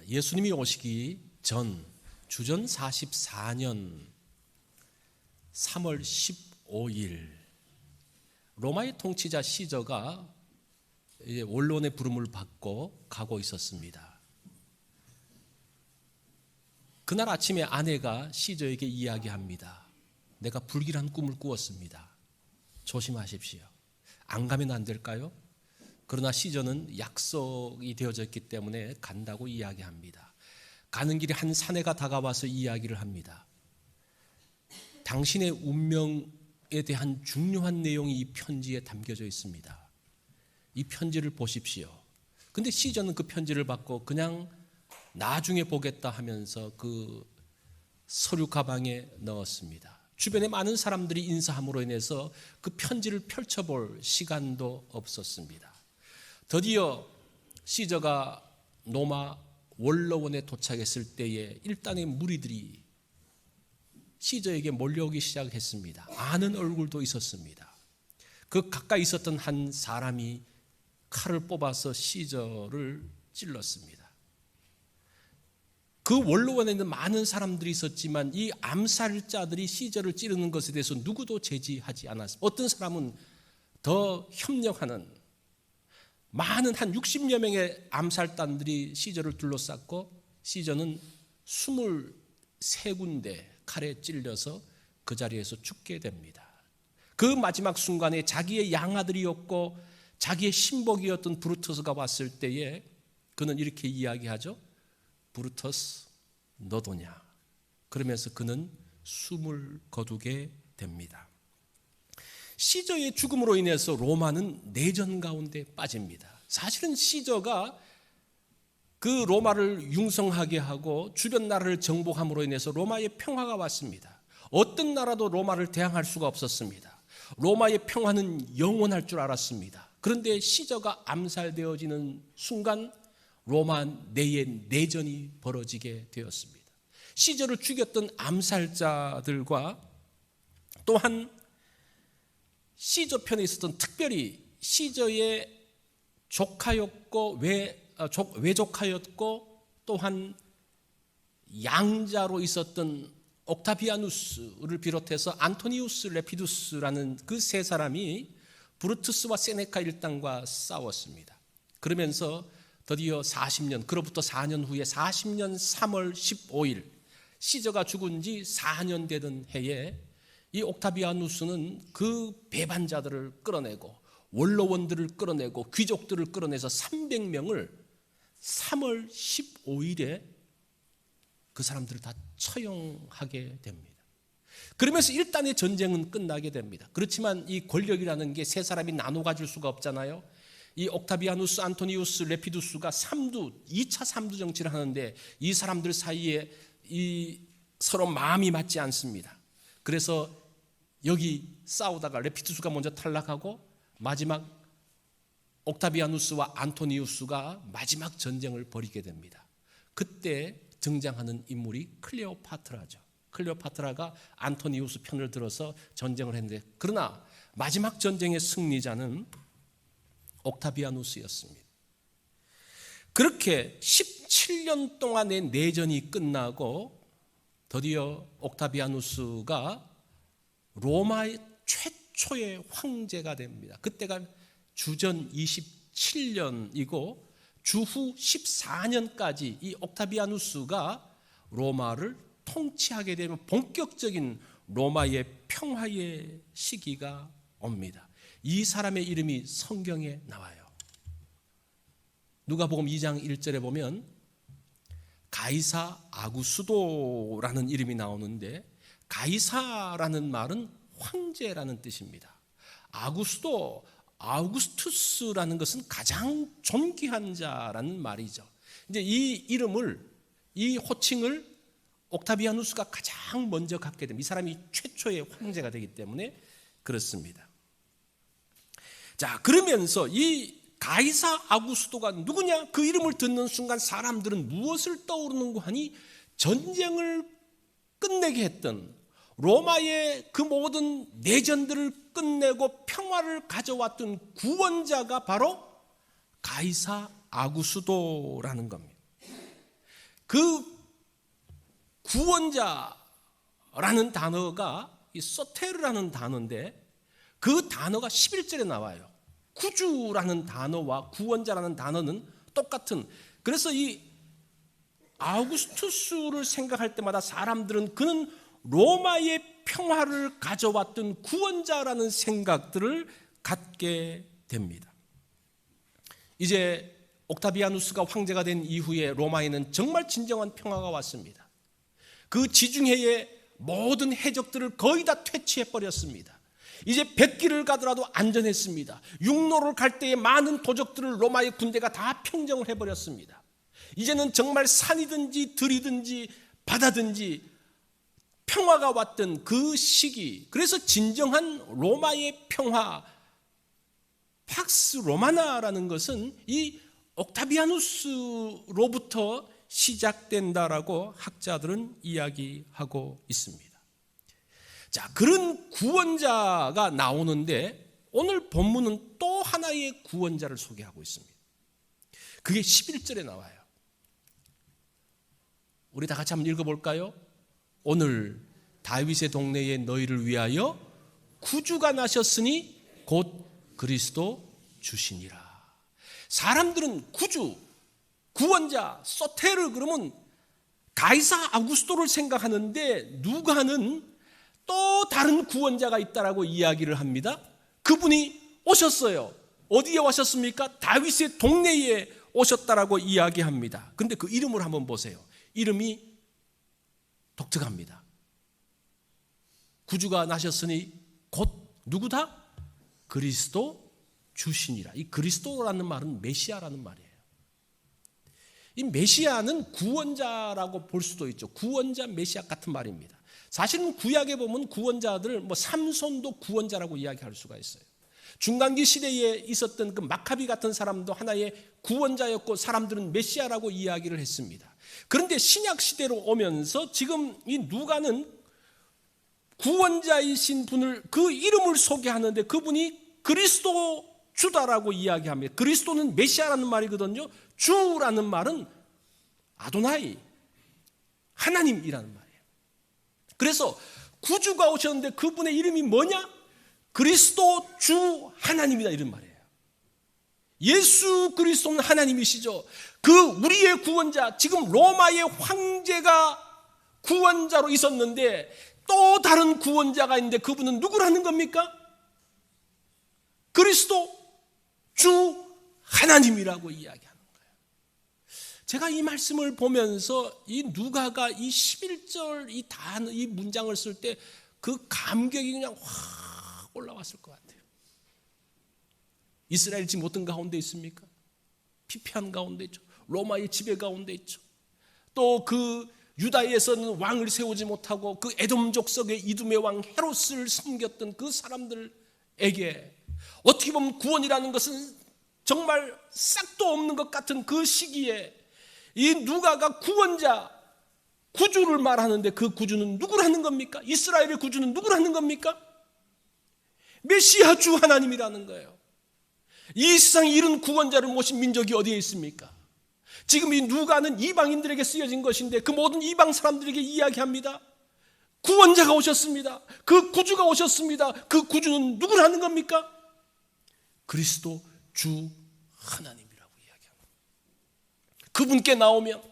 예수님이 오시기 전 주전 44년 3월 15일 로마의 통치자 시저가 원론의 부름을 받고 가고 있었습니다. 그날 아침에 아내가 시저에게 이야기합니다. 내가 불길한 꿈을 꾸었습니다. 조심하십시오. 안 가면 안 될까요? 그러나 시저는 약속이 되어졌기 때문에 간다고 이야기합니다. 가는 길에 한 사내가 다가와서 이야기를 합니다. 당신의 운명에 대한 중요한 내용이 이 편지에 담겨져 있습니다. 이 편지를 보십시오. 근데 시저는 그 편지를 받고 그냥 나중에 보겠다 하면서 그 서류 가방에 넣었습니다. 주변에 많은 사람들이 인사함으로 인해서 그 편지를 펼쳐볼 시간도 없었습니다. 드디어 시저가 로마 원로원에 도착했을 때에 일단의 무리들이 시저에게 몰려오기 시작했습니다. 아는 얼굴도 있었습니다. 그 가까이 있었던 한 사람이 칼을 뽑아서 시저를 찔렀습니다. 그 원로원에 있는 많은 사람들이 있었지만 이 암살자들이 시저를 찌르는 것에 대해서 누구도 제지하지 않았습니다. 어떤 사람은 더 협력하는 많은 한 60여 명의 암살단들이 시저를 둘러쌌고 시저는 23군데 칼에 찔려서 그 자리에서 죽게 됩니다. 그 마지막 순간에 자기의 양아들이었고 자기의 신복이었던 브루터스가 왔을 때에 그는 이렇게 이야기하죠. 브루터스 너도냐? 그러면서 그는 숨을 거두게 됩니다. 시저의 죽음으로 인해서 로마는 내전 가운데 빠집니다. 사실은 시저가 그 로마를 융성하게 하고 주변 나라를 정복함으로 인해서 로마의 평화가 왔습니다. 어떤 나라도 로마를 대항할 수가 없었습니다. 로마의 평화는 영원할 줄 알았습니다. 그런데 시저가 암살되어지는 순간 로마 내에 내전이 벌어지게 되었습니다. 시저를 죽였던 암살자들과 또한 시저 편에 있었던 특별히 시저의 조카였고 외조카였고 또한 양자로 있었던 옥타비아누스를 비롯해서 안토니우스 레피두스라는 그 세 사람이 브루투스와 세네카 일당과 싸웠습니다. 그러면서 드디어 40년, 그로부터 4년 후에 40년 3월 15일 시저가 죽은 지 4년 되던 해에 이 옥타비아누스는 그 배반자들을 끌어내고 원로원들을 끌어내고 귀족들을 끌어내서 300명을 3월 15일에 그 사람들을 다 처형하게 됩니다. 그러면서 일단의 전쟁은 끝나게 됩니다. 그렇지만 이 권력이라는 게 세 사람이 나눠 가질 수가 없잖아요. 이 옥타비아누스, 안토니우스, 레피두스가 2차 3두 정치를 하는데 이 사람들 사이에 서로 마음이 맞지 않습니다. 그래서 여기 싸우다가 레피두스가 먼저 탈락하고 마지막 옥타비아누스와 안토니우스가 마지막 전쟁을 벌이게 됩니다. 그때 등장하는 인물이 클레오파트라죠. 클레오파트라가 안토니우스 편을 들어서 전쟁을 했는데 그러나 마지막 전쟁의 승리자는 옥타비아누스였습니다. 그렇게 17년 동안의 내전이 끝나고 드디어 옥타비아누스가 로마의 최초의 황제가 됩니다. 그때가 주전 27년이고 주후 14년까지 이 옥타비아누스가 로마를 통치하게 되면 본격적인 로마의 평화의 시기가 옵니다. 이 사람의 이름이 성경에 나와요. 누가복음 2장 1절에 보면 가이사 아구스도라는 이름이 나오는데 가이사라는 말은 황제라는 뜻입니다. 아우구스투스라는 것은 가장 존귀한 자라는 말이죠. 이제 이 호칭을 옥타비아누스가 가장 먼저 갖게 됩니다. 이 사람이 최초의 황제가 되기 때문에 그렇습니다. 자, 그러면서 이 가이사 아구스도가 누구냐? 그 이름을 듣는 순간 사람들은 무엇을 떠오르는고 하니 전쟁을 끝내게 했던 로마의 그 모든 내전들을 끝내고 평화를 가져왔던 구원자가 바로 가이사 아구스도라는 겁니다. 그 구원자라는 단어가 이 소테르라는 단어인데 그 단어가 11절에 나와요. 구주라는 단어와 구원자라는 단어는 똑같은, 그래서 이 아우구스투스를 생각할 때마다 사람들은 그는 로마의 평화를 가져왔던 구원자라는 생각들을 갖게 됩니다. 이제 옥타비아누스가 황제가 된 이후에 로마에는 정말 진정한 평화가 왔습니다. 그 지중해의 모든 해적들을 거의 다 퇴치해 버렸습니다. 이제 백길을 가더라도 안전했습니다. 육로를 갈 때에 많은 도적들을 로마의 군대가 다 평정을 해버렸습니다. 이제는 정말 산이든지 들이든지 바다든지 평화가 왔던 그 시기, 그래서 진정한 로마의 평화, 팍스 로마나라는 것은 이 옥타비아누스로부터 시작된다라고 학자들은 이야기하고 있습니다. 자, 그런 구원자가 나오는데 오늘 본문은 또 하나의 구원자를 소개하고 있습니다. 그게 11절에 나와요. 우리 다 같이 한번 읽어볼까요? 오늘 다윗의 동네에 너희를 위하여 구주가 나셨으니 곧 그리스도 주시니라. 사람들은 구주, 구원자, 소테르 그러면 가이사 아우구스토를 생각하는데 누가는 또 다른 구원자가 있다라고 이야기를 합니다. 그분이 오셨어요. 어디에 오셨습니까? 다윗의 동네에 오셨다라고 이야기합니다. 그런데 그 이름을 한번 보세요. 이름이 독특합니다. 구주가 나셨으니 곧 누구다? 그리스도 주시니라. 이 그리스도라는 말은 메시아라는 말이에요. 이 메시아는 구원자라고 볼 수도 있죠. 구원자, 메시아 같은 말입니다. 사실은 구약에 보면 구원자들, 삼손도 구원자라고 이야기할 수가 있어요. 중간기 시대에 있었던 그 마카비 같은 사람도 하나의 구원자였고 사람들은 메시아라고 이야기를 했습니다. 그런데 신약 시대로 오면서 지금 이 누가는 구원자이신 분을, 그 이름을 소개하는데 그분이 그리스도 주다라고 이야기합니다. 그리스도는 메시아라는 말이거든요. 주라는 말은 아도나이, 하나님이라는 말이에요. 그래서 구주가 오셨는데 그분의 이름이 뭐냐? 그리스도 주 하나님이다, 이런 말이에요. 예수 그리스도는 하나님이시죠. 그 우리의 구원자, 지금 로마의 황제가 구원자로 있었는데 또 다른 구원자가 있는데 그분은 누구라는 겁니까? 그리스도 주 하나님이라고 이야기하는 거예요. 제가 이 말씀을 보면서 이 누가가 이 11절 이 단어, 이 문장을 쓸 때 그 감격이 그냥 확 올라왔을 것 같아요. 이스라엘 지금 어떤 가운데 있습니까? 피폐한 가운데 있죠. 로마의 지배 가운데 있죠. 또 그 유다에서는 왕을 세우지 못하고 그 에돔 족속의 이두메 왕 헤롯을 섬겼던 그 사람들에게 어떻게 보면 구원이라는 것은 정말 싹도 없는 것 같은 그 시기에 이 누가가 구원자, 구주를 말하는데 그 구주는 누구라는 겁니까? 이스라엘의 구주는 누구라는 겁니까? 메시아 주 하나님이라는 거예요. 이 세상에 이런 구원자를 모신 민족이 어디에 있습니까? 지금 이 누가는 이방인들에게 쓰여진 것인데 그 모든 이방 사람들에게 이야기합니다. 구원자가 오셨습니다. 그 구주가 오셨습니다. 그 구주는 누구라는 겁니까? 그리스도 주 하나님이라고 이야기합니다. 그분께 나오면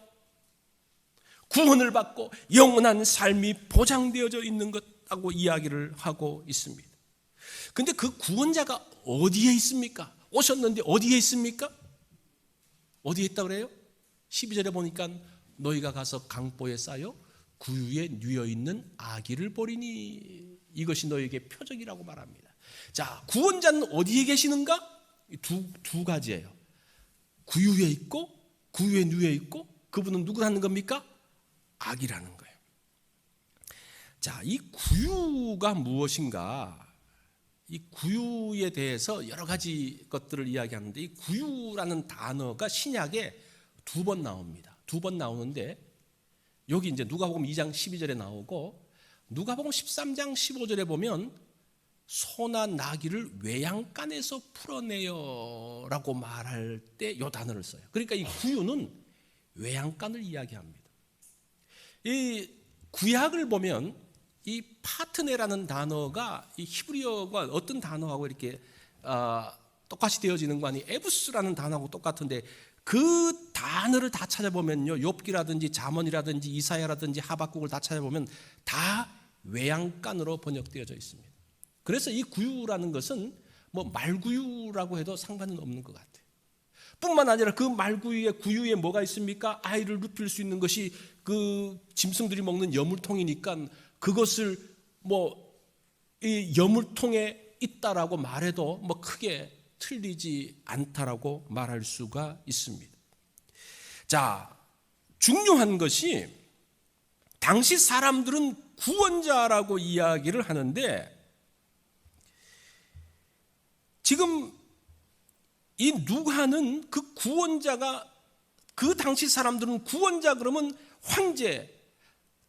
구원을 받고 영원한 삶이 보장되어져 있는 것하고 이야기를 하고 있습니다. 그런데 그 구원자가 어디에 있습니까? 오셨는데 어디에 있습니까? 어디에 있다고 그래요? 12절에 보니까 너희가 가서 강보에 쌓여 구유에 누워있는 아기를 보리니 이것이 너희에게 표적이라고 말합니다. 자, 구원자는 어디에 계시는가? 두 가지예요. 구유에 있고 구유에 누워 있고, 그분은 누구라는 겁니까? 아기라는 거예요. 자, 이 구유가 무엇인가? 이 구유에 대해서 여러 가지 것들을 이야기하는데 이 구유라는 단어가 신약에 2번 나옵니다. 2번 나오는데 여기 이제 누가복음 2장 12절에 나오고 누가복음 13장 15절에 보면 소나 나귀를 외양간에서 풀어내요라고 말할 때 이 단어를 써요. 그러니까 이 구유는 외양간을 이야기합니다. 이 구약을 보면 이 파트네라는 단어가 이 히브리어가 어떤 단어하고 이렇게 똑같이 되어지는 거 아니? 에부스라는 단어하고 똑같은데 그 단어를 다 찾아보면요, 욥기라든지 잠언이라든지 이사야라든지 하박국을 다 찾아보면 다 외양간으로 번역되어져 있습니다. 그래서 이 구유라는 것은 뭐 말구유라고 해도 상관은 없는 것 같아요. 뿐만 아니라 그 말구유에 구유에 뭐가 있습니까? 아이를 눕힐 수 있는 것이 그 짐승들이 먹는 여물통이니까 그것을 뭐 이 여물통에 있다라고 말해도 뭐 크게 틀리지 않다라고 말할 수가 있습니다. 자, 중요한 것이 당시 사람들은 구원자라고 이야기를 하는데 지금 이 누가는 그 구원자가 그 당시 사람들은 구원자 그러면 황제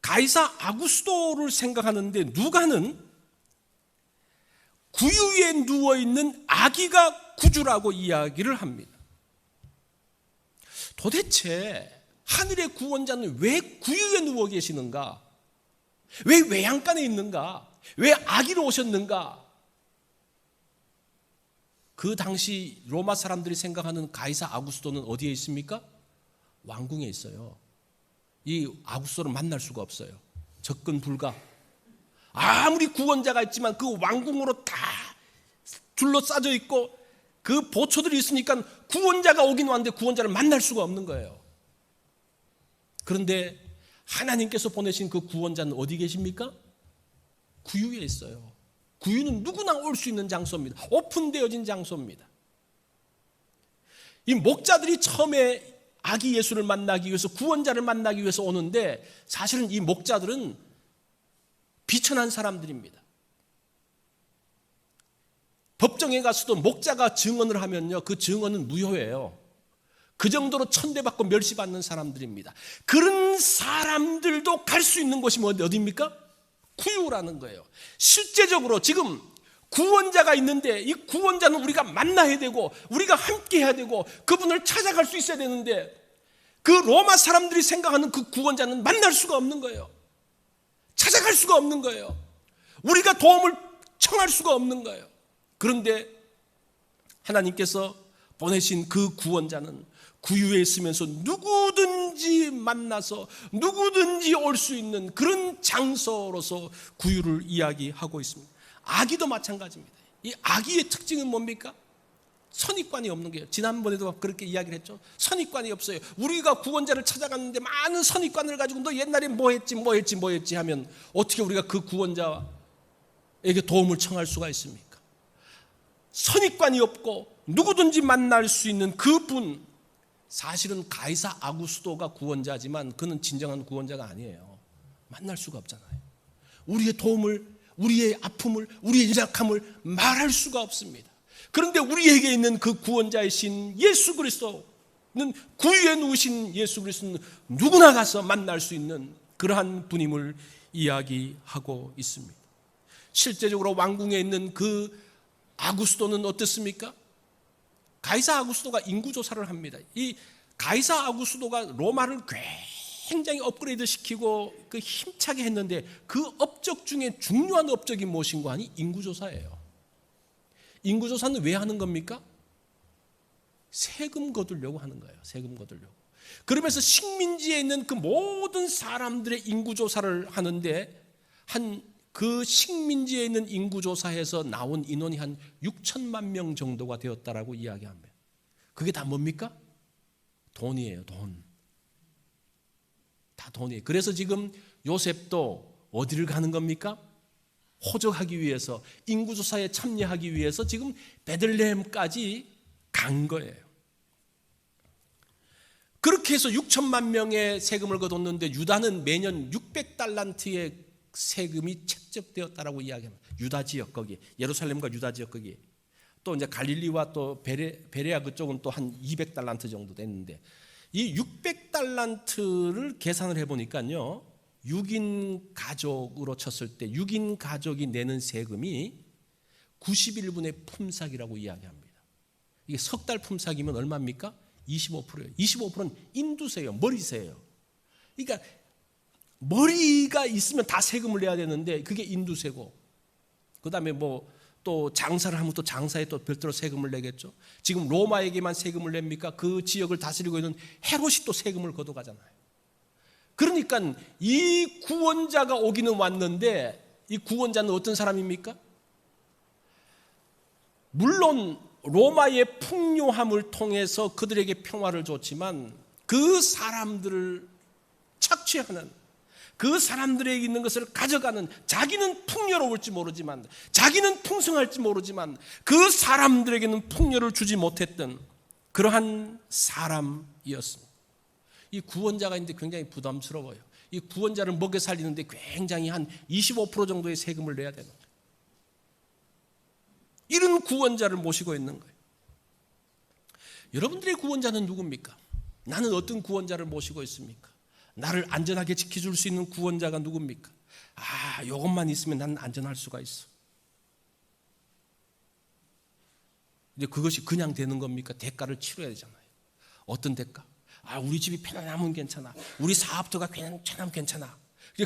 가이사 아구스도를 생각하는데 누가는 구유에 누워있는 아기가 구주라고 이야기를 합니다. 도대체 하늘의 구원자는 왜 구유에 누워 계시는가? 왜 외양간에 있는가? 왜 아기로 오셨는가? 그 당시 로마 사람들이 생각하는 가이사 아구스도는 어디에 있습니까? 왕궁에 있어요. 이 아구스도를 만날 수가 없어요. 접근 불가. 아무리 구원자가 있지만 그 왕궁으로 다 둘러싸져 있고 그 보초들이 있으니까 구원자가 오긴 왔는데 구원자를 만날 수가 없는 거예요. 그런데 하나님께서 보내신 그 구원자는 어디 계십니까? 구유에 있어요. 구유는 누구나 올 수 있는 장소입니다. 오픈되어진 장소입니다. 이 목자들이 처음에 아기 예수를 만나기 위해서 구원자를 만나기 위해서 오는데 사실은 이 목자들은 비천한 사람들입니다. 법정에 가서도 목자가 증언을 하면요, 그 증언은 무효예요. 그 정도로 천대받고 멸시받는 사람들입니다. 그런 사람들도 갈 수 있는 곳이 어디입니까? 구유라는 거예요. 실제적으로 지금 구원자가 있는데 이 구원자는 우리가 만나야 되고 우리가 함께 해야 되고 그분을 찾아갈 수 있어야 되는데 그 로마 사람들이 생각하는 그 구원자는 만날 수가 없는 거예요. 찾아갈 수가 없는 거예요. 우리가 도움을 청할 수가 없는 거예요. 그런데 하나님께서 보내신 그 구원자는 구유에 있으면서 누구든지 만나서 누구든지 올 수 있는 그런 장소로서 구유를 이야기하고 있습니다. 아기도 마찬가지입니다. 이 아기의 특징은 뭡니까? 선입관이 없는 거예요. 지난번에도 그렇게 이야기를 했죠. 선입관이 없어요. 우리가 구원자를 찾아갔는데 많은 선입관을 가지고 너 옛날에 뭐 했지 하면 어떻게 우리가 그 구원자에게 도움을 청할 수가 있습니까? 선입관이 없고 누구든지 만날 수 있는 그분, 사실은 가이사 아구스도가 구원자지만 그는 진정한 구원자가 아니에요. 만날 수가 없잖아요. 우리의 도움을, 우리의 아픔을, 우리의 연약함을 말할 수가 없습니다. 그런데 우리에게 있는 그 구원자이신 예수 그리스도는, 구유에 누우신 예수 그리스도는 누구나 가서 만날 수 있는 그러한 분임을 이야기하고 있습니다. 실제적으로 왕궁에 있는 그 아구스도는 어떻습니까? 가이사 아구스도가 인구조사를 합니다. 이 가이사 아구스도가 로마를 굉장히 업그레이드 시키고 그 힘차게 했는데 그 업적 중에 중요한 업적이 무엇인가 하니 인구조사예요. 인구조사는 왜 하는 겁니까? 세금 거두려고 하는 거예요. 세금 거두려고. 그러면서 식민지에 있는 그 모든 사람들의 인구조사를 하는데 그 식민지에 있는 인구조사에서 나온 인원이 한 6천만 명 정도가 되었다라고 이야기합니다. 그게 다 뭡니까? 돈이에요. 돈. 다 돈이에요. 그래서 지금 요셉도 어디를 가는 겁니까? 호적하기 위해서, 인구조사에 참여하기 위해서 지금 베들레헴까지 간 거예요. 그렇게 해서 6천만 명의 세금을 거뒀는데 유다는 매년 600달란트의 세금이 책정되었다라고 이야기합니다. 유다 지역 거기, 예루살렘과 유다 지역 거기, 또 이제 갈릴리와 또 베레아 그쪽은 또 한 200달란트 정도 됐는데 이 600달란트를 계산을 해보니까요, 6인 가족으로 쳤을 때 6인 가족이 내는 세금이 91분의 품삯이라고 이야기합니다. 이게 석 달 품삯이면 얼마입니까? 25%예요. 25%는 인두세요, 머리세요. 그러니까 머리가 있으면 다 세금을 내야 되는데 그게 인두세고, 그 다음에 뭐 또 장사를 하면 또 장사에 또 별도로 세금을 내겠죠. 지금 로마에게만 세금을 냅니까? 그 지역을 다스리고 있는 헤롯이 또 세금을 걷어가잖아요. 그러니까 이 구원자가 오기는 왔는데 이 구원자는 어떤 사람입니까? 물론 로마의 풍요함을 통해서 그들에게 평화를 줬지만 그 사람들을 착취하는, 그 사람들에게 있는 것을 가져가는, 자기는 풍요로울지 모르지만, 자기는 풍성할지 모르지만 그 사람들에게는 풍요를 주지 못했던 그러한 사람이었습니다. 이 구원자가 있는데 굉장히 부담스러워요. 이 구원자를 먹여 살리는데 굉장히 한 25% 정도의 세금을 내야 되는 거예요. 이런 구원자를 모시고 있는 거예요. 여러분들의 구원자는 누굽니까? 나는 어떤 구원자를 모시고 있습니까? 나를 안전하게 지켜줄 수 있는 구원자가 누굽니까? 이것만 있으면 나는 안전할 수가 있어. 근데 그것이 그냥 되는 겁니까? 대가를 치러야 되잖아요. 어떤 대가? 우리 집이 편안하면 괜찮아. 우리 사업터가 편안하면 괜찮아.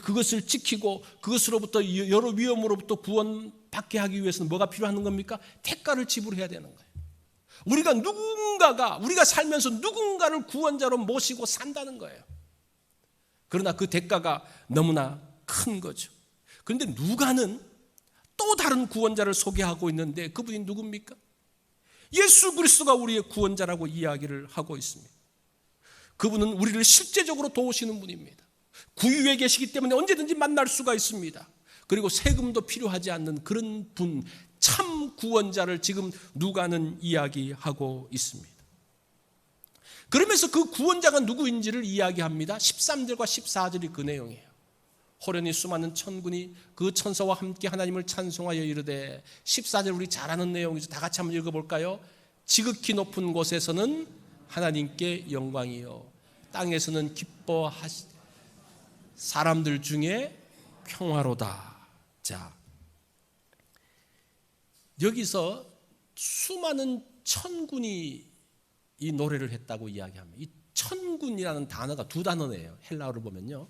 그것을 지키고 그것으로부터 여러 위험으로부터 구원받게 하기 위해서는 뭐가 필요한 겁니까? 대가를 지불해야 되는 거예요. 우리가 살면서 누군가를 구원자로 모시고 산다는 거예요. 그러나 그 대가가 너무나 큰 거죠. 그런데 누가는 또 다른 구원자를 소개하고 있는데 그분이 누굽니까? 예수 그리스도가 우리의 구원자라고 이야기를 하고 있습니다. 그분은 우리를 실제적으로 도우시는 분입니다. 구유에 계시기 때문에 언제든지 만날 수가 있습니다. 그리고 세금도 필요하지 않는 그런 분, 참 구원자를 지금 누가는 이야기하고 있습니다. 그러면서 그 구원자가 누구인지를 이야기합니다. 13절과 14절이 그 내용이에요. 호련히 수많은 천군이 그 천사와 함께 하나님을 찬송하여 이르되, 14절 우리 잘 아는 내용이죠. 다 같이 한번 읽어볼까요? 지극히 높은 곳에서는 하나님께 영광이요, 땅에서는 기뻐하시 사람들 중에 평화로다. 자, 여기서 수많은 천군이 이 노래를 했다고 이야기합니다. 이 천군이라는 단어가 두 단어네요. 헬라어를 보면요,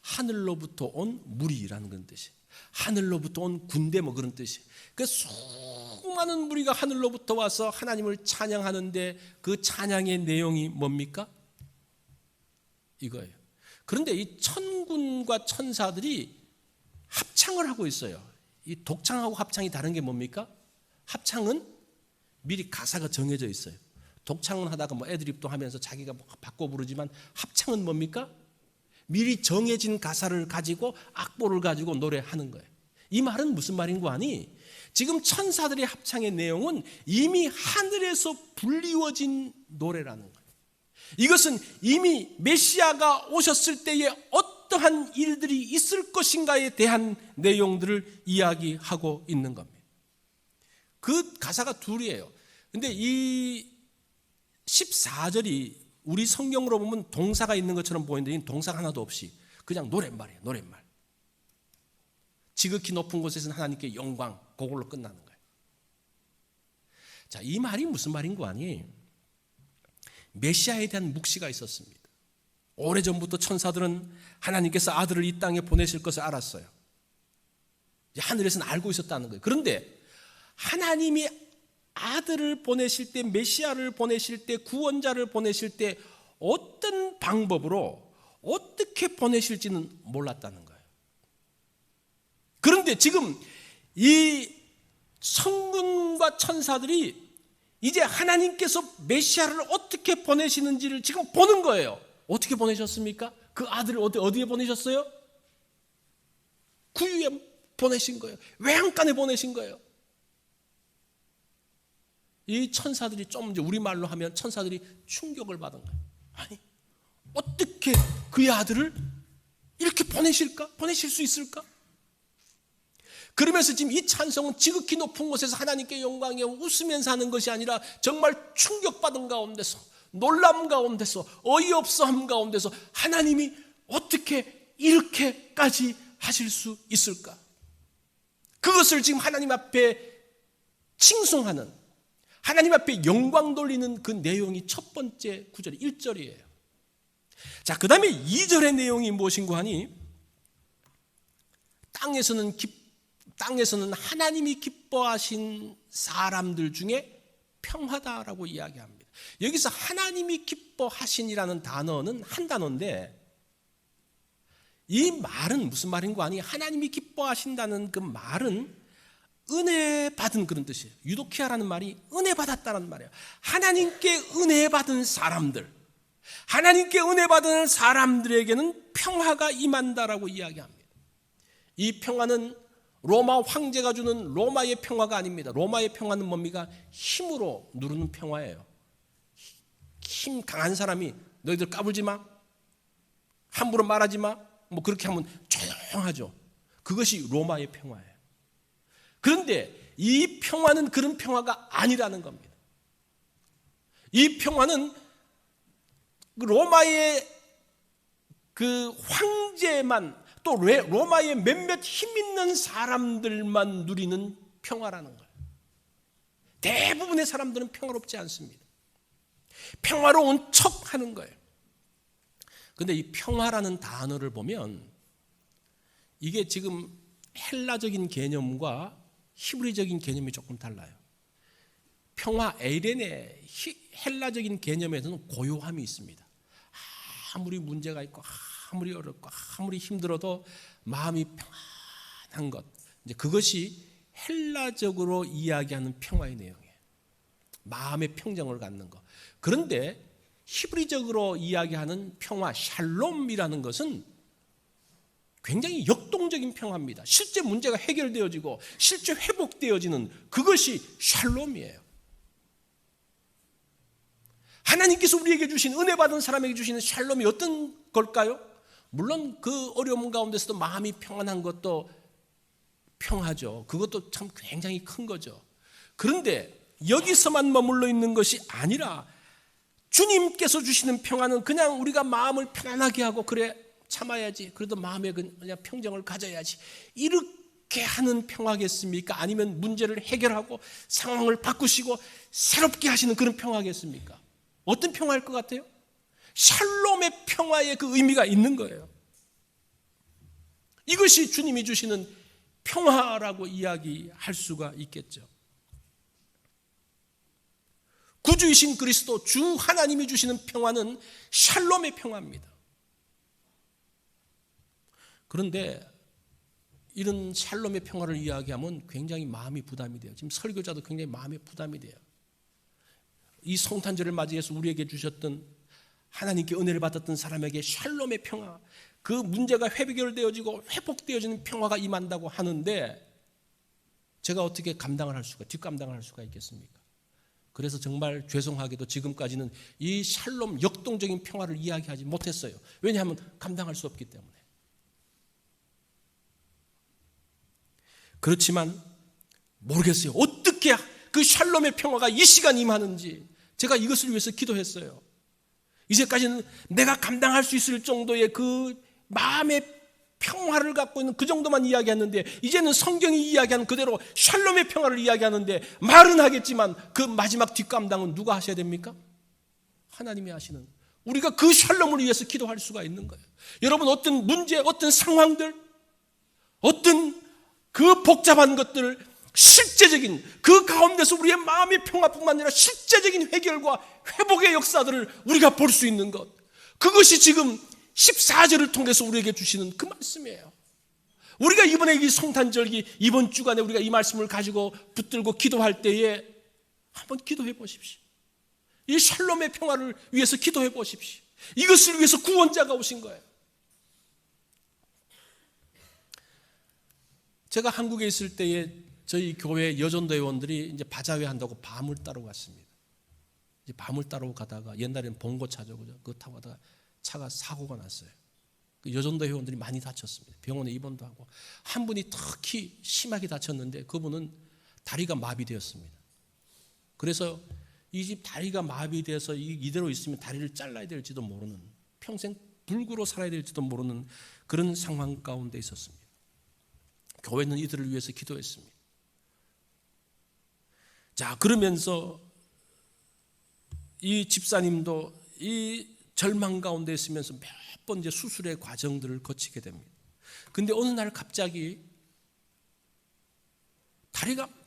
하늘로부터 온 무리라는 그런 뜻이에요. 하늘로부터 온 군대 뭐 그런 뜻이에요. 그 수많은 무리가 하늘로부터 와서 하나님을 찬양하는데 그 찬양의 내용이 뭡니까? 이거예요. 그런데 이 천군과 천사들이 합창을 하고 있어요. 이 독창하고 합창이 다른 게 뭡니까? 합창은 미리 가사가 정해져 있어요. 독창은 하다가 뭐 애드립도 하면서 자기가 바꿔 부르지만 합창은 뭡니까? 미리 정해진 가사를 가지고 악보를 가지고 노래하는 거예요. 이 말은 무슨 말인 거 아니? 지금 천사들의 합창의 내용은 이미 하늘에서 불리워진 노래라는 거예요. 이것은 이미 메시아가 오셨을 때에 어떠한 일들이 있을 것인가에 대한 내용들을 이야기하고 있는 겁니다. 그 가사가 둘이에요. 근데 이 14절이 우리 성경으로 보면 동사가 있는 것처럼 보이는데 동사가 하나도 없이 그냥 노랫말이에요. 노랫말. 지극히 높은 곳에서는 하나님께 영광, 그걸로 끝나는 거예요. 자, 이 말이 무슨 말인 거 아니? 메시아에 대한 묵시가 있었습니다. 오래전부터 천사들은 하나님께서 아들을 이 땅에 보내실 것을 알았어요. 하늘에서는 알고 있었다는 거예요. 그런데 하나님이 아들을 보내실 때, 메시아를 보내실 때, 구원자를 보내실 때 어떤 방법으로 어떻게 보내실지는 몰랐다는 거예요. 그런데 지금 이 성군과 천사들이 이제 하나님께서 메시아를 어떻게 보내시는지를 지금 보는 거예요. 어떻게 보내셨습니까? 그 아들을 어디에 보내셨어요? 구유에 보내신 거예요. 외양간에 보내신 거예요. 이 천사들이 좀 이제 우리말로 하면 천사들이 충격을 받은 거예요. 아니, 어떻게 그의 아들을 이렇게 보내실까? 보내실 수 있을까? 그러면서 지금 이 찬송은 지극히 높은 곳에서 하나님께 영광이여 웃으면서 하는 것이 아니라 정말 충격받은 가운데서, 놀람 가운데서, 어이없어함 가운데서 하나님이 어떻게 이렇게까지 하실 수 있을까? 그것을 지금 하나님 앞에 칭송하는, 하나님 앞에 영광 돌리는 그 내용이 첫 번째 구절 1절이에요. 자, 그 다음에 2절의 내용이 무엇인가 하니 땅에서는 하나님이 기뻐하신 사람들 중에 평화다라고 이야기합니다. 여기서 하나님이 기뻐하신이라는 단어는 한 단어인데, 이 말은 무슨 말인 거 아니? 하나님이 기뻐하신다는 그 말은 은혜 받은 그런 뜻이에요. 유도키아라는 말이 은혜 받았다는 말이에요. 하나님께 은혜 받은 사람들, 하나님께 은혜 받은 사람들에게는 평화가 임한다라고 이야기합니다. 이 평화는 로마 황제가 주는 로마의 평화가 아닙니다. 로마의 평화는 뭡니까? 힘으로 누르는 평화예요. 힘 강한 사람이 너희들 까불지 마, 함부로 말하지 마, 뭐 그렇게 하면 조용하죠. 그것이 로마의 평화예요. 그런데 이 평화는 그런 평화가 아니라는 겁니다. 이 평화는 로마의 그 황제만, 또 로마의 몇몇 힘 있는 사람들만 누리는 평화라는 거예요. 대부분의 사람들은 평화롭지 않습니다. 평화로운 척 하는 거예요. 그런데 이 평화라는 단어를 보면 이게 지금 헬라적인 개념과 히브리적인 개념이 조금 달라요. 평화, 에이레네, 헬라적인 개념에서는 고요함이 있습니다. 아무리 문제가 있고 아무리 어렵고 아무리 힘들어도 마음이 평안한 것, 이제 그것이 헬라적으로 이야기하는 평화의 내용이에요. 마음의 평정을 갖는 것. 그런데 히브리적으로 이야기하는 평화, 샬롬이라는 것은 굉장히 역동적인 평화입니다. 실제 문제가 해결되어지고 실제 회복되어지는 그것이 샬롬이에요. 하나님께서 우리에게 주신, 은혜 받은 사람에게 주시는 샬롬이 어떤 걸까요? 물론 그 어려움 가운데서도 마음이 평안한 것도 평화죠. 그것도 참 굉장히 큰 거죠. 그런데 여기서만 머물러 있는 것이 아니라 주님께서 주시는 평화는 그냥 우리가 마음을 편안하게 하고, 그래 참아야지, 그래도 마음에 그냥 평정을 가져야지, 이렇게 하는 평화겠습니까? 아니면 문제를 해결하고 상황을 바꾸시고 새롭게 하시는 그런 평화겠습니까? 어떤 평화일 것 같아요? 샬롬의 평화에 그 의미가 있는 거예요. 이것이 주님이 주시는 평화라고 이야기할 수가 있겠죠. 구주이신 그리스도 주 하나님이 주시는 평화는 샬롬의 평화입니다. 그런데 이런 샬롬의 평화를 이야기하면 굉장히 마음이 부담이 돼요. 지금 설교자도 굉장히 마음이 부담이 돼요. 이 성탄절을 맞이해서 우리에게 주셨던, 하나님께 은혜를 받았던 사람에게 샬롬의 평화, 그 문제가 해결되어지고 회복되어지는 평화가 임한다고 하는데 제가 어떻게 감당을 할 수가, 뒷감당을 할 수가 있겠습니까? 그래서 정말 죄송하게도 지금까지는 이 샬롬, 역동적인 평화를 이야기하지 못했어요. 왜냐하면 감당할 수 없기 때문에. 그렇지만 모르겠어요. 어떻게 그 샬롬의 평화가 이 시간 임하는지 제가 이것을 위해서 기도했어요. 이제까지는 내가 감당할 수 있을 정도의 그 마음의 평화를 갖고 있는 그 정도만 이야기했는데, 이제는 성경이 이야기하는 그대로 샬롬의 평화를 이야기하는데, 말은 하겠지만 그 마지막 뒷감당은 누가 하셔야 됩니까? 하나님이 하시는, 우리가 그 샬롬을 위해서 기도할 수가 있는 거예요. 여러분, 어떤 문제, 어떤 상황들, 어떤 그 복잡한 것들을 실제적인 그 가운데서 우리의 마음의 평화뿐만 아니라 실제적인 해결과 회복의 역사들을 우리가 볼 수 있는 것, 그것이 지금 14절을 통해서 우리에게 주시는 그 말씀이에요. 우리가 이번에 이 성탄절기 이번 주간에 우리가 이 말씀을 가지고 붙들고 기도할 때에 한번 기도해 보십시오. 이 샬롬의 평화를 위해서 기도해 보십시오. 이것을 위해서 구원자가 오신 거예요. 제가 한국에 있을 때에 저희 교회 여전도 회원들이 이제 바자회 한다고 밤을 따러 갔습니다. 이제 밤을 따러 가다가, 옛날에는 봉고차죠, 그죠? 그거 타고 가다가 차가 사고가 났어요. 그 여전도 회원들이 많이 다쳤습니다. 병원에 입원도 하고, 한 분이 특히 심하게 다쳤는데 그분은 다리가 마비되었습니다. 그래서 이 집 다리가 마비돼서 이대로 있으면 다리를 잘라야 될지도 모르는, 평생 불구로 살아야 될지도 모르는 그런 상황 가운데 있었습니다. 교회는 이들을 위해서 기도했습니다. 자, 그러면서 이 집사님도 이 절망 가운데 있으면서 몇 번 이제 수술의 과정들을 거치게 됩니다. 근데 어느 날 갑자기 다리가 막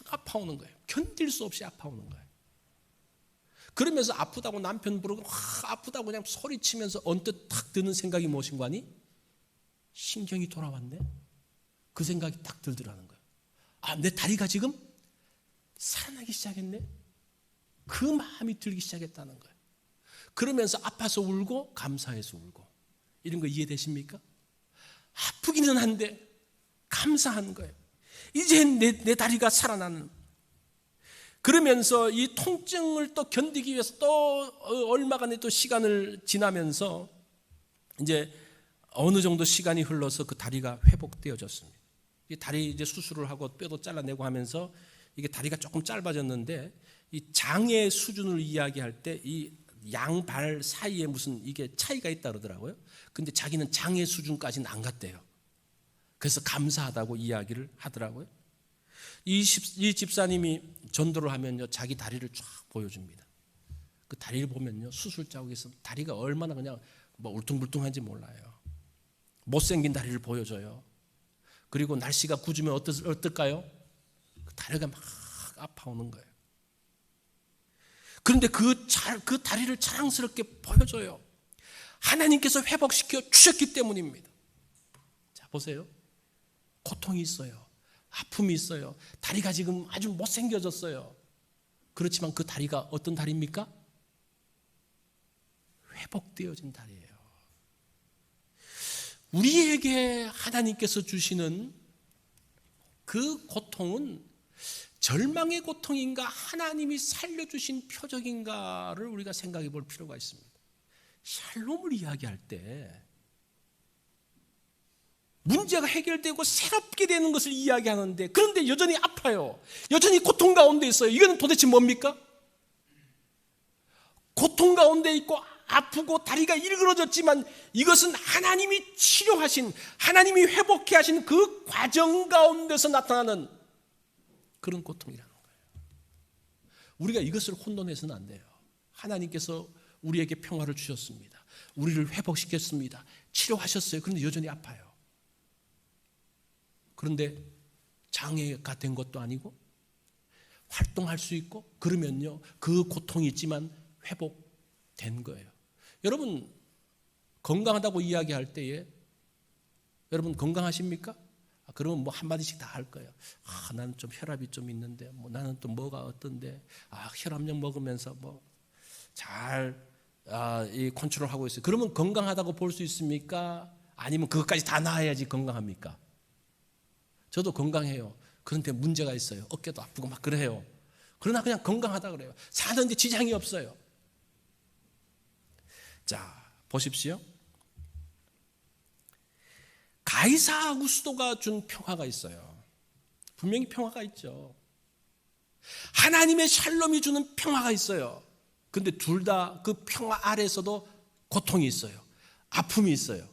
아파오는 거예요. 견딜 수 없이 아파오는 거예요. 그러면서 아프다고 남편 부르고 아프다고 그냥 소리치면서 언뜻 탁 드는 생각이 무엇인가 하니 신경이 돌아왔네. 그 생각이 딱 들더라는 거예요. 아, 내 다리가 지금 살아나기 시작했네. 그 마음이 들기 시작했다는 거예요. 그러면서 아파서 울고 감사해서 울고. 이런 거 이해되십니까? 아프기는 한데 감사한 거예요. 이제 내 다리가 살아나는. 그러면서 이 통증을 또 견디기 위해서 또 얼마간의 또 시간을 지나면서 이제 어느 정도 시간이 흘러서 그 다리가 회복되어졌습니다. 이 다리 이제 수술을 하고 뼈도 잘라내고 하면서 이게 다리가 조금 짧아졌는데 이 장애 수준을 이야기할 때 이 양발 사이에 무슨 이게 차이가 있다 그러더라고요. 근데 자기는 장애 수준까지는 안 갔대요. 그래서 감사하다고 이야기를 하더라고요. 이 집사님이 전도를 하면요, 자기 다리를 쫙 보여줍니다. 그 다리를 보면요, 수술 자국이 있으면 다리가 얼마나 그냥 뭐 울퉁불퉁한지 몰라요. 못생긴 다리를 보여줘요. 그리고 날씨가 궂으면 어떨까요? 그 다리가 막 아파오는 거예요. 그런데 그 다리를 자랑스럽게 보여줘요. 하나님께서 회복시켜 주셨기 때문입니다. 자, 보세요. 고통이 있어요. 아픔이 있어요. 다리가 지금 아주 못생겨졌어요. 그렇지만 그 다리가 어떤 다리입니까? 회복되어진 다리예요. 우리에게 하나님께서 주시는 그 고통은 절망의 고통인가 하나님이 살려주신 표적인가를 우리가 생각해 볼 필요가 있습니다. 샬롬을 이야기할 때 문제가 해결되고 새롭게 되는 것을 이야기하는데, 그런데 여전히 아파요. 여전히 고통 가운데 있어요. 이건 도대체 뭡니까? 고통 가운데 있고 아프고 다리가 일그러졌지만 이것은 하나님이 치료하신, 하나님이 회복해 하신 그 과정 가운데서 나타나는 그런 고통이라는 거예요. 우리가 이것을 혼돈해서는 안 돼요. 하나님께서 우리에게 평화를 주셨습니다. 우리를 회복시켰습니다. 치료하셨어요. 그런데 여전히 아파요. 그런데 장애가 된 것도 아니고 활동할 수 있고 그러면요, 그 고통이 있지만 회복된 거예요. 여러분 건강하다고 이야기할 때에 여러분 건강하십니까? 그러면 뭐 한마디씩 다 할 거예요. 나는 좀 혈압이 좀 있는데, 나는 또 뭐가 어떤데, 혈압약 먹으면서 뭐 잘 이 컨트롤하고 있어요. 그러면 건강하다고 볼 수 있습니까? 아니면 그것까지 다 나아야지 건강합니까? 저도 건강해요. 그런데 문제가 있어요. 어깨도 아프고 막 그래요. 그러나 그냥 건강하다 그래요. 사는데 지장이 없어요. 자, 보십시오. 가이사 아구스도가 준 평화가 있어요. 분명히 평화가 있죠. 하나님의 샬롬이 주는 평화가 있어요. 그런데 둘 다 그 평화 아래에서도 고통이 있어요. 아픔이 있어요.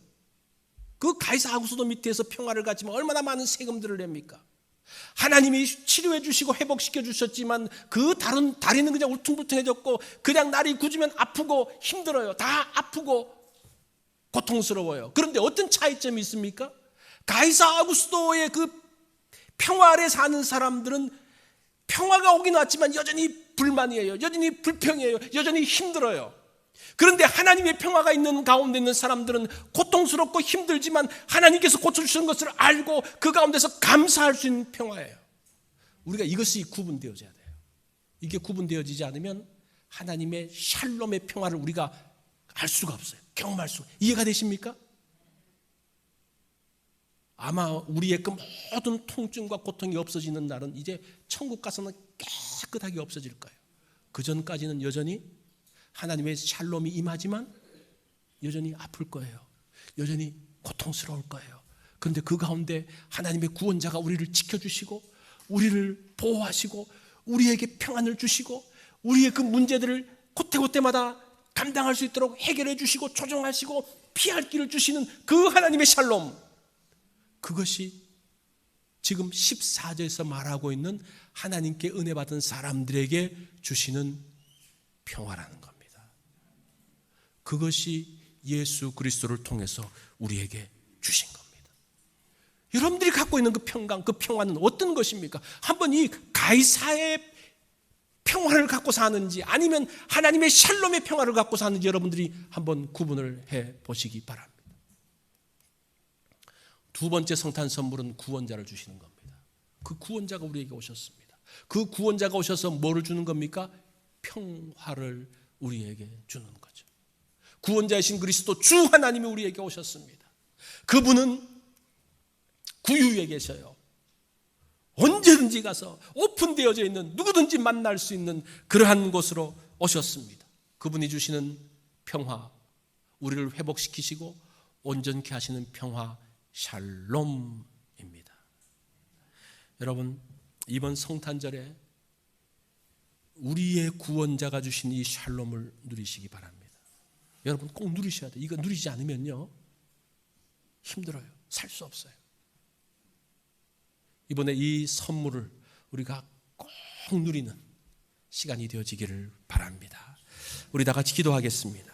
그 가이사 아구스도 밑에서 평화를 가지면 얼마나 많은 세금들을 냅니까? 하나님이 치료해 주시고 회복시켜 주셨지만 그 다리는 그냥 울퉁불퉁해졌고 그냥 날이 굳으면 아프고 힘들어요. 다 아프고 고통스러워요. 그런데 어떤 차이점이 있습니까? 가이사 아구스도의 그 평화 아래 사는 사람들은 평화가 오긴 왔지만 여전히 불만이에요. 여전히 불평이에요. 여전히 힘들어요. 그런데 하나님의 평화가 있는 가운데 있는 사람들은 고통스럽고 힘들지만 하나님께서 고쳐주시는 것을 알고 그 가운데서 감사할 수 있는 평화예요. 우리가 이것이 구분되어져야 돼요. 이게 구분되어지지 않으면 하나님의 샬롬의 평화를 우리가 알 수가 없어요. 경험할 수가. 이해가 되십니까? 아마 우리의 그 모든 통증과 고통이 없어지는 날은 이제 천국 가서는 깨끗하게 없어질 거예요. 그 전까지는 여전히 하나님의 샬롬이 임하지만 여전히 아플 거예요. 여전히 고통스러울 거예요. 그런데 그 가운데 하나님의 구원자가 우리를 지켜주시고 우리를 보호하시고 우리에게 평안을 주시고 우리의 그 문제들을 그때그때마다 감당할 수 있도록 해결해 주시고 조정하시고 피할 길을 주시는 그 하나님의 샬롬, 그것이 지금 14절에서 말하고 있는 하나님께 은혜 받은 사람들에게 주시는 평화라는 겁니다. 그것이 예수 그리스도를 통해서 우리에게 주신 겁니다. 여러분들이 갖고 있는 그 평강, 그 평화는 어떤 것입니까? 한번 이 가이사의 평화를 갖고 사는지 아니면 하나님의 샬롬의 평화를 갖고 사는지 여러분들이 한번 구분을 해 보시기 바랍니다. 두 번째 성탄 선물은 구원자를 주시는 겁니다. 그 구원자가 우리에게 오셨습니다. 그 구원자가 오셔서 뭐를 주는 겁니까? 평화를 우리에게 주는 거죠. 구원자이신 그리스도 주 하나님이 우리에게 오셨습니다. 그분은 구유에 계셔요. 언제든지 가서 오픈되어져 있는 누구든지 만날 수 있는 그러한 곳으로 오셨습니다. 그분이 주시는 평화, 우리를 회복시키시고 온전케 하시는 평화, 샬롬입니다. 여러분, 이번 성탄절에 우리의 구원자가 주신 이 샬롬을 누리시기 바랍니다. 여러분 꼭 누리셔야 돼요. 이거 누리지 않으면요 힘들어요. 살 수 없어요. 이번에 이 선물을 우리가 꼭 누리는 시간이 되어지기를 바랍니다. 우리 다 같이 기도하겠습니다.